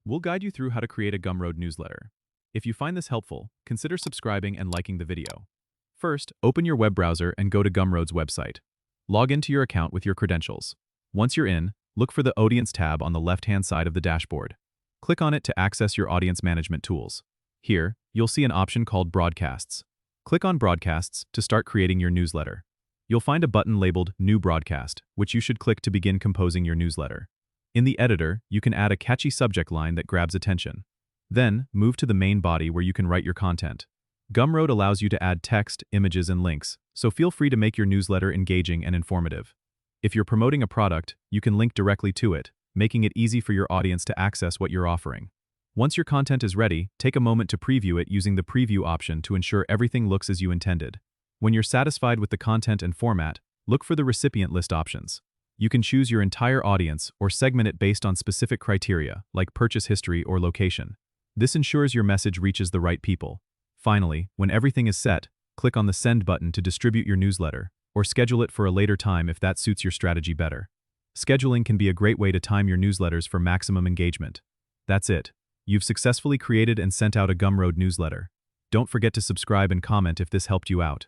We'll guide you through how to create a Gumroad newsletter. If you find this helpful, consider subscribing and liking the video. First, open your web browser and go to Gumroad's website. Log into your account with your credentials. Once you're in, look for the Audience tab on the left-hand side of the dashboard. Click on it to access your audience management tools. Here, you'll see an option called Broadcasts. Click on Broadcasts to start creating your newsletter. You'll find a button labeled New Broadcast, which you should click to begin composing your newsletter. In the editor, you can add a catchy subject line that grabs attention. Then, move to the main body where you can write your content. Gumroad allows you to add text, images, and links, so feel free to make your newsletter engaging and informative. If you're promoting a product, you can link directly to it, making it easy for your audience to access what you're offering. Once your content is ready, take a moment to preview it using the preview option to ensure everything looks as you intended. When you're satisfied with the content and format, look for the recipient list options. You can choose your entire audience or segment it based on specific criteria, like purchase history or location. This ensures your message reaches the right people. Finally, when everything is set, click on the Send button to distribute your newsletter, or schedule it for a later time if that suits your strategy better. Scheduling can be a great way to time your newsletters for maximum engagement. That's it. You've successfully created and sent out a Gumroad newsletter. Don't forget to subscribe and comment if this helped you out.